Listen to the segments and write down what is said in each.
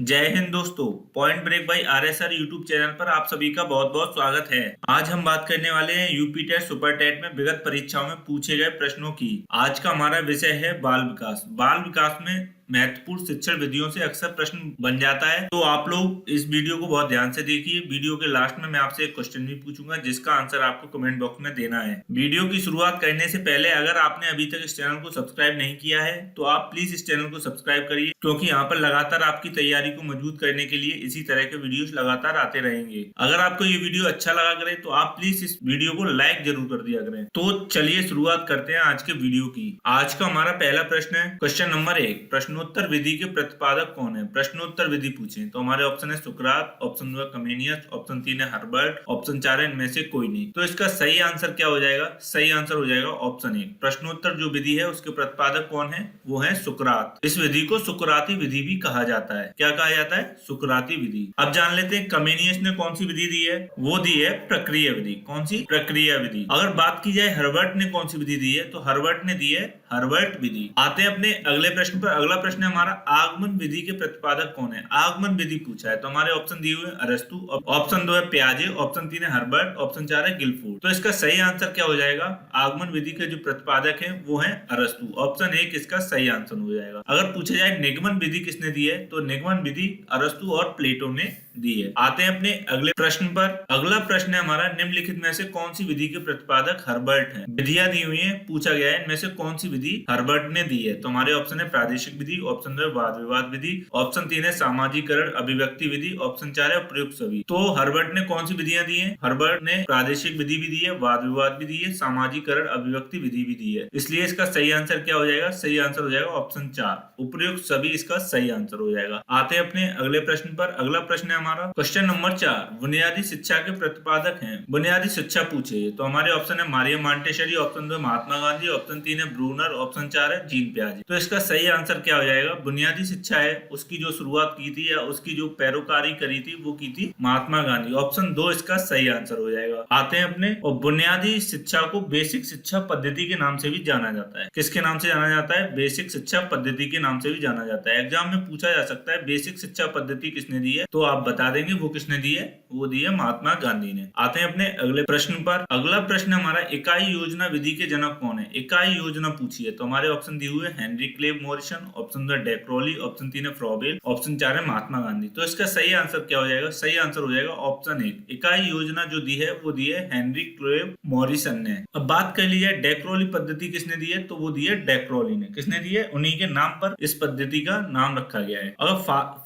जय हिंद दोस्तों। Point break by RSR YouTube channel पर आप सभी का बहुत बहुत स्वागत है। आज हम बात करने वाले हैं यूपी टेट सुपर टेट में विगत परीक्षाओं में पूछे गए प्रश्नों की। आज का हमारा विषय है बाल विकास। बाल विकास में महत्वपूर्ण शिक्षण विधियों से अक्सर प्रश्न बन जाता है, तो आप लोग इस वीडियो को बहुत ध्यान से देखिए। वीडियो के लास्ट में मैं आपसे एक क्वेश्चन भी पूछूंगा जिसका आंसर आपको कमेंट बॉक्स में देना है। वीडियो की शुरुआत करने से पहले अगर आपने अभी तक इस चैनल को सब्सक्राइब नहीं किया है तो आप प्लीज इस चैनल को सब्सक्राइब करिए, क्योंकि यहाँ पर लगातार आपकी तैयारी को मजबूत करने के लिए इसी तरह के वीडियोस लगातार आते रहेंगे। अगर आपको ये वीडियो अच्छा लगा करे तो आप प्लीज इस वीडियो को लाइक जरूर कर दिया करें। तो चलिए शुरुआत करते हैं आज के वीडियो की। आज का हमारा पहला प्रश्न है क्वेश्चन नंबर 1, प्रश्नोत्तर विधि के प्रतिपादक कौन है। प्रश्नोत्तर विधि पूछे तो हमारे ऑप्शन है सुकरात, ऑप्शन 2 है कमेनियस, ऑप्शन 3 है हर्बर्ट, ऑप्शन 4 है इनमें से कोई नहीं। तो इसका सही आंसर क्या हो जाएगा? सही आंसर हो जाएगा ऑप्शन 1। प्रश्नोत्तर जो विधि है उसके प्रतिपादक कौन है? वो है सुकरात। इस विधि को सुकराती विधि भी कहा जाता है। क्या कहा जाता है? सुकराती विधि। अब जान लेते हैं कमेनियस ने कौन सी विधि दी है। वो दी है प्रक्रिया विधि। कौन सी? प्रक्रिया विधि। अगर बात की जाए हर्बर्ट ने कौन सी विधि दी है, तो हर्बर्ट ने दी है हर्बर्ट विधि। आते हैं अपने अगले प्रश्न पर। अगला प्रश्न है हमारा आगमन विधि के प्रतिपादक कौन है। आगमन विधि पूछा है तो हमारे ऑप्शन दिए हुए अरस्तु, ऑप्शन 2 है पियाजे, ऑप्शन 3 है हर्बर्ट, ऑप्शन 4 है गिलफोर्ड। तो इसका सही आंसर क्या हो जाएगा? आगमन विधि के जो प्रतिपादक है वो है अरस्तु। ऑप्शन 1 इसका सही आंसर हो जाएगा। अगर पूछा जाए निगमन विधि किसने दी है, तो निगमन विधि अरस्तु और प्लेटो ने दी है। आते हैं अपने अगले प्रश्न पर। अगला प्रश्न है हमारा निम्नलिखित में से कौन सी विधि के प्रतिपादक हर्बर्ट है। विधियां दी हुई है, पूछा गया है इनमें से कौन सी विधि हर्बर्ट ने दी है। तो हमारे ऑप्शन है प्रादेशिक विधि, ऑप्शन 2 है वाद विवाद विधि, ऑप्शन 3 है सामाजिकरण अभिव्यक्ति विधि, ऑप्शन 4 है प्रयुक्त सभी। तो हर्बर्ट ने कौन सी विधियां दी है? हर्बर्ट ने प्रादेशिक विधि भी दी है, वाद विवाद भी दी है, सामाजिकरण अभिव्यक्ति विधि भी दी है। इसलिए इसका सही आंसर क्या हो जाएगा? सही आंसर हो जाएगा ऑप्शन 4, उपयुक्त सभी इसका सही आंसर हो जाएगा। आते हैं अपने अगले प्रश्न पर। अगला प्रश्न है हमारा क्वेश्चन नंबर 4, बुनियादी शिक्षा के प्रतिपादक हैं। बुनियादी शिक्षा पूछे तो हमारे ऑप्शन है Maria Montessori, option 2 Mahatma Gandhi, option 3 है ब्रूनर, ऑप्शन 4 है जीन पियाजे। तो इसका सही आंसर क्या हो जाएगा? बुनियादी शिक्षा है उसकी जो शुरुआत की थी या उसकी जो पैरोकारी करी थी वो की थी महात्मा गांधी। ऑप्शन 2 इसका सही आंसर हो जाएगा। आते हैं अपने और बुनियादी शिक्षा को बेसिक शिक्षा पद्धति के नाम से भी जाना जाता है। किसके नाम से जाना जाता है? बेसिक शिक्षा पद्धति के नाम से भी जाना जाता है। एग्जाम में पूछा जा सकता है बेसिक शिक्षा पद्धति किसने दी है, तो आप बता देंगे वो किसने दी है। वो दी है महात्मा गांधी ने। आते हैं अपने अगले प्रश्न पर। अगला प्रश्न हमारा इकाई योजना विधि के जनक कौन है। इकाई योजना पूछी है तो हमारे ऑप्शन दिए हुए हेनरी क्लेव मॉरिसन, ऑप्शन 2 डेक्रोली, ऑप्शन 3 है फ्रॉबेल, ऑप्शन 4 है महात्मा गांधी। तो इसका सही आंसर क्या हो जाएगा? सही आंसर हो जाएगा ऑप्शन 1। इकाई योजना जो दी है वो दी है हेनरी क्लेव मॉरिसन ने। अब बात कर ली जाए डेक्रोली पद्धति किसने दी है, तो वो दी है डेक्रोली ने। किसने दी है? उन्हीं के नाम पर इस पद्धति का नाम रखा गया है। अगर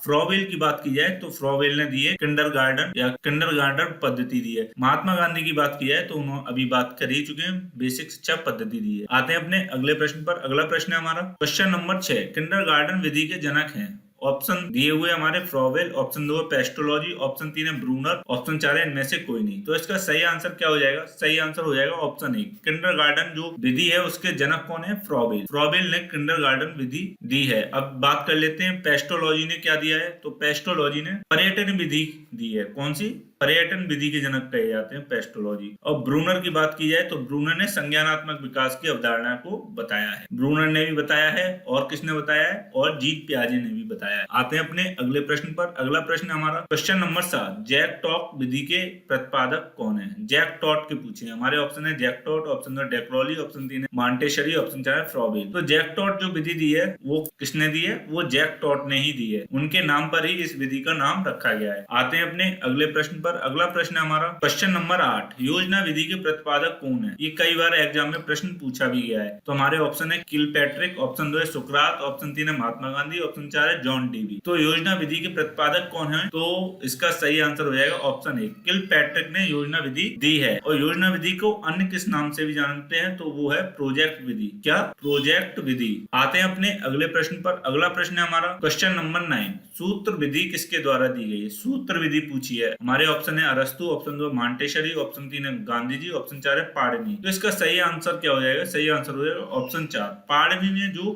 फ्रॉबेल की बात की जाए तो फ्रॉबेल ने दी है किंडरगार्टन या किंडरगार्टन पद्धति दी है। महात्मा गांधी की बात की जाए तो उन्होंने अभी बात कर ही चुके हैं, बेसिक शिक्षा पद्धति दी है। आते हैं अपने अगले प्रश्न पर। अगला प्रश्न है हमारा क्वेश्चन नंबर 6, किंडरगार्टन विधि के जनक हैं। ऑप्शन दिए हुए हमारे फ्रॉबेल, ऑप्शन 2 पेस्टोलॉजी, ऑप्शन 3 है ब्रूनर, ऑप्शन 4 है इनमें से कोई नहीं। तो इसका सही आंसर क्या हो जाएगा? सही आंसर हो जाएगा ऑप्शन 1। किंडरगार्टन जो विधि है उसके जनक कौन है? फ्रॉबेल। फ्रॉबेल ने किंडरगार्टन विधि दी है। अब बात कर लेते हैं पेस्टोलॉजी ने क्या दिया है, तो पेस्टोलॉजी ने पर्यटन विधि दी है। कौन सी? पर्यटन विधि के जनक कहे जाते हैं पेस्टोलॉजी। और ब्रूनर की बात की जाए तो ब्रूनर ने संज्ञानात्मक विकास की अवधारणा को बताया है। ब्रूनर ने भी बताया है और किसने बताया है? और जीन पियाजे ने भी बताया है। आते हैं अपने अगले प्रश्न पर। अगला प्रश्न हमारा क्वेश्चन नंबर 7, जैक टॉट विधि के प्रतिपादक कौन है। जैक टॉट के पूछे हमारे ऑप्शन है जैक टॉट, ऑप्शन 2 डेक्रोली, ऑप्शन 3 है मॉन्टेसरी, ऑप्शन 4 है फ्रॉबेल। तो जैक टॉट जो विधि दी है वो किसने दी है? वो जैक टॉट ने ही दी है। उनके नाम पर ही इस विधि का नाम रखा गया है। आते हैं अपने अगले प्रश्न पर। अगला प्रश्न है हमारा क्वेश्चन नंबर 8, योजना विधि के प्रतिपादक कौन है। ये कई बार एग्जाम में प्रश्न पूछा भी गया है। तो हमारे ऑप्शन है किलपैट्रिक, ऑप्शन 2 है सुकरात, ऑप्शन 3 है महात्मा गांधी, ऑप्शन 4 है जॉन डीवी। तो योजना विधि के प्रतिपादक कौन है, तो इसका सही आंसर हो जाएगा ऑप्शन 1। किलपैट्रिक ने योजना विधि दी है। और योजना विधि को अन्य किस नाम से भी जानते हैं, तो वो है प्रोजेक्ट विधि। क्या? प्रोजेक्ट विधि। आते हैं अपने अगले प्रश्न पर। अगला प्रश्न है हमारा क्वेश्चन नंबर 9, सूत्र विधि किसके द्वारा दी गई है। सूत्र विधि पूछी है। हमारे ऑप्शन है अरस्तु, ऑप्शन 2 मॉन्टेसरी, ऑप्शन 3 है गांधी जी, ऑप्शन 4 है पाणिनि। तो इसका सही आंसर क्या हो जाएगा? सही आंसर हो जाएगा ऑप्शन 4।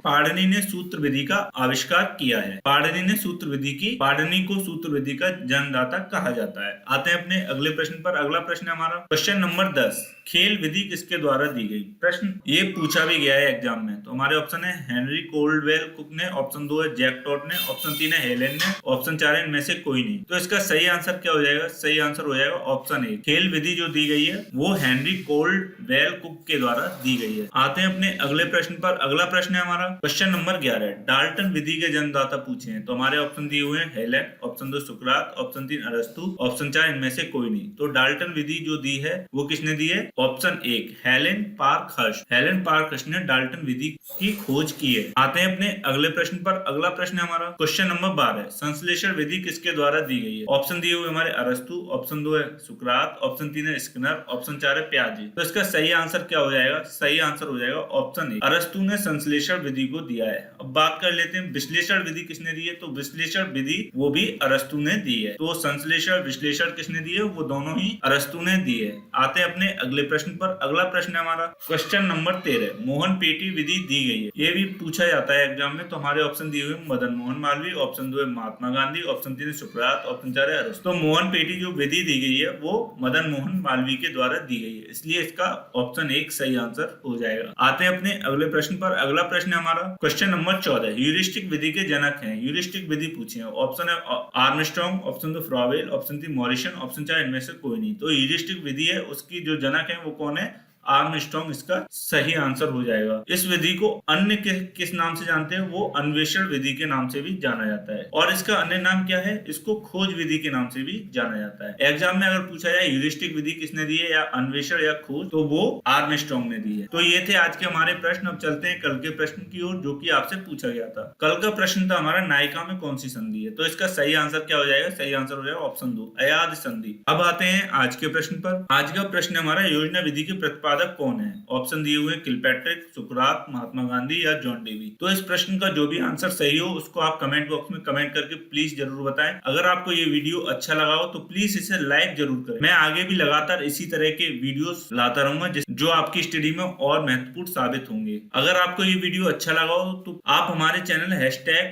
पाणिनि ने सूत्र विधि का आविष्कार किया है। पाणिनि को सूत्र विधि का जन्मदाता कहा जाता है। आते हैं अपने अगले प्रश्न पर। अगला प्रश्न है हमारा क्वेश्चन नंबर 10, खेल विधि किसके द्वारा दी गई? प्रश्न ये पूछा भी गया है एग्जाम में। तो हमारे ऑप्शन है हेनरी कोल्डवेल कुक ने, ऑप्शन 2 है जैक टॉड ने, ऑप्शन 3 है हेलेन ने, ऑप्शन 4 है इनमें से कोई नहीं। तो इसका सही आंसर क्या हो जाएगा? सही आंसर हो जाएगा ऑप्शन ए। खेल विधि जो दी गई है वो हेनरी कोल्डवेल कुक के द्वारा दी गई है। आते हैं अपने अगले प्रश्न पर। अगला प्रश्न है हमारा क्वेश्चन नंबर 11, डाल्टन विधि के जन्मदाता पूछे हैं। तो हमारे ऑप्शन दिए हुए हैं हेलेन, ऑप्शन 2 सुकरात, ऑप्शन 3 अरस्तु, ऑप्शन 4 इनमें से कोई नहीं। तो डाल्टन विधि जो दी है वो किसने दी है? Option 1 Helen Parkhurst. Helen Parkhurst ने डाल्टन विधि की खोज की है। आते हैं अपने अगले प्रश्न पर। अगला प्रश्न है हमारा क्वेश्चन नंबर 12, संश्लेषण विधि किसके द्वारा दी गई है? ऑप्शन दिए हुए हमारे अरस्तु, ऑप्शन 2 है सुकरात, ऑप्शन 3 है स्किनर, ऑप्शन 4 है प्याजे। तो इसका सही आंसर क्या हो जाएगा? सही आंसर हो जाएगा ऑप्शन ए, अरस्तु ने संश्लेषण विधि को दिया है। अब बात कर लेते हैं विश्लेषण विधि किसने दी है। तो विश्लेषण विधि वो भी अरस्तु ने दी है। तो संश्लेषण विश्लेषण किसने दी है? वो दोनों ही अरस्तु ने दी है। आते हैं अपने अगले प्रश्न पर। अगला प्रश्न है हमारा क्वेश्चन नंबर 13, मोहन पेटी विधि दी गई है। ये भी पूछा जाता है एग्जाम में। तो हमारे ऑप्शन दिए हुए मदन मोहन मालवीय, ऑप्शन 2 है महात्मा गांधी, ऑप्शन 3 है सुकरात, ऑप्शन 4 है अरस्तु। तो मोहन पेटी जो विधि दी गई है वो मदन मोहन मालवीय के द्वारा दी गई है, इसलिए इसका ऑप्शन 1 सही आंसर हो जाएगा। आते हैं अपने अगले प्रश्न पर। अगला प्रश्न है हमारा क्वेश्चन नंबर 14, ह्यूरिस्टिक विधि के जनक हैं। ह्यूरिस्टिक विधि पूछी है। ऑप्शन है Armstrong, option 2 Froebel, option 3 Morrison, option 4 इनमें से कोई नहीं। तो ह्यूरिस्टिक विधि है उसकी जो जनक है वो कौन है? आर्मस्ट्रांग इसका सही आंसर हो जाएगा। इस विधि को अन्य किस नाम से जानते हैं? वो अन्वेषण विधि के नाम से भी जाना जाता है। और इसका अन्य नाम क्या है? इसको खोज विधि के नाम से भी जाना जाता है। एग्जाम में अगर पूछा जाए ह्यूरिस्टिक विधि किसने दी है या अन्वेषण या खोज, तो वो आर्मस्ट्रांग ने दी है। तो ये थे आज के हमारे प्रश्न। अब चलते हैं कल के प्रश्न की ओर जो कि आपसे पूछा गया था। कल का प्रश्न था हमारा नायिका में कौन सी संधि है। तो इसका सही आंसर क्या हो जाएगा? सही आंसर हो जाएगा ऑप्शन 2 अयाद संधि। अब आते हैं आज के प्रश्न पर। आज का प्रश्न हमारा योजना विधि के प्रतिपादक कौन है? ऑप्शन दिए हुए किलपैट्रिक, सुकरात, महात्मा गांधी या जॉन डेवी। तो इस प्रश्न का जो भी आंसर सही हो उसको आप कमेंट बॉक्स में कमेंट करके प्लीज जरूर बताएं। अगर आपको ये वीडियो अच्छा लगा हो तो प्लीज इसे लाइक जरूर करें। मैं आगे भी लगातार इसी तरह के वीडियोस लाता रहूंगा जो आपकी स्टडी में और महत्वपूर्ण साबित होंगे। अगर आपको ये वीडियो अच्छा लगा हो तो आप हमारे चैनल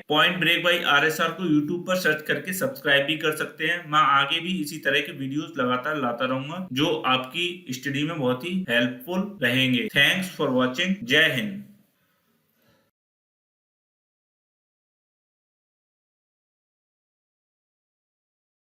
#PointBreak by RSR को यूट्यूब पर सर्च करके सब्सक्राइब भी कर सकते हैं। मैं आगे भी इसी तरह के वीडियोस लगातार लाता रहूंगा जो आपकी स्टडी में बहुत ही हेल्पफुल रहेंगे। Thanks for watching. जय हिंद।